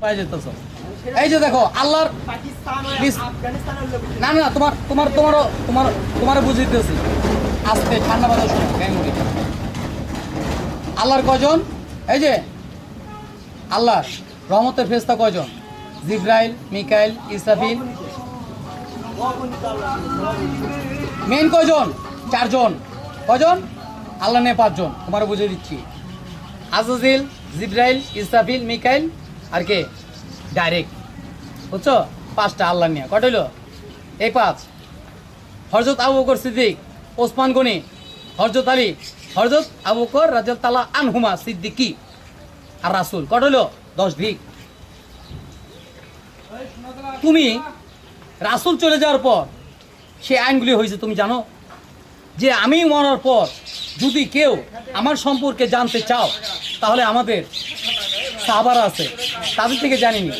পাই যেতেছ। এই যে দেখো আল্লাহর না না তোমার তোমার তোমারও তোমার তোমার বুঝিতেছি আস্তে ঠান্ডা বাতাস ব্যাঙ্গুড়ি আল্লাহর কয়জন? এই যে আল্লাহর রহমতের ফেরেশতা কয়জন? জিবরাইল, মিকাইল, ইসরাফিল। মেন কয়জন? 4 জন। কয়জন? আল্লাহ নিয়ে 5 জন। তোমার বুঝিয়ে দিচ্ছি। আজাজিল, জিবরাইল, ইসরাফিল, মিকাইল আর কে ডাইরেক্ট, বুঝছো? 5টা আল্লাহ নিয়ে। কত হইল? এই 5। হযরত আবু বকর সিদ্দিক, ওসমান গনি, হযরত আলী, হযরত আবু বকর রাদিয়াল্লাহু তাআলা আনহুমা সিদ্দিকী আর রাসূল। কত হইল? 10 দিক। তুমি রাসূল চলে যাওয়ার পর সে আইনগুলি হয়েছে তুমি জানো? যে আমি মরার পর যদি কেউ আমার সম্পর্কে জানতে চাও তাহলে আমাদের সাহাবারা আছে তাদের থেকে জানিনি,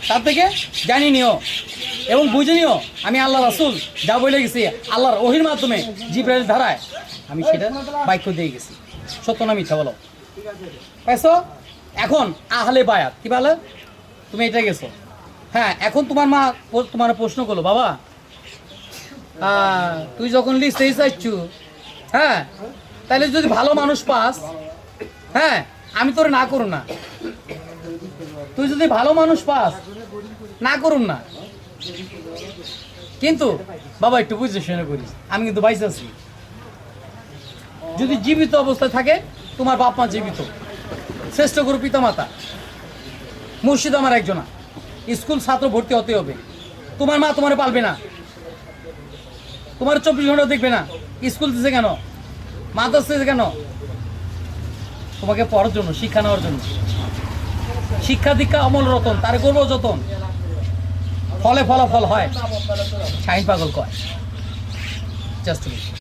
তার থেকে জানি নিও এবং বুঝে নিও আমি আল্লাহ রাসূল যা বলে গেছি আল্লাহর ওহির মাধ্যমে জিবরাইলের ধারায় আমি সেটা বাক্য দিয়ে গেছি। সত্য না মিথ্যা বলো? পাইছো? এখন আহলে বায়াত কি বলে? তুমি এটা গেছো। হ্যাঁ, এখন তোমার মা তোমার প্রশ্ন করলো, বাবা তুই যখন লিস্টে চাইছু, হ্যাঁ তাহলে যদি ভালো মানুষ পাস, হ্যাঁ আমি তোর না করুন না, তুই যদি ভালো মানুষ পাস না করুন না, কিন্তু বাবা একটু বুঝে শুনে করিস, আমি কিন্তু বাইসে আছি। যদি জীবিত অবস্থায় থাকে তোমার বাপ মা জীবিত, শ্রেষ্ঠ গুরু পিতা মাতা, মুর্শিদ আমার একজনা, স্কুল ছাত্র ভর্তি হতে হবে। তোমার মা তোমার পালবে না, তোমার 24 ঘন্টা দেখবে না। স্কুল দিছে কেন? মাদ্রাসা দিছে কেন? তোমাকে পড়ার জন্য, শিক্ষা নেওয়ার জন্য। শিক্ষা দীক্ষা অমল রতন, তার করবো যতন, ফলে ফলাফল হয়, শাহিন পাগল কয়। জাস্ট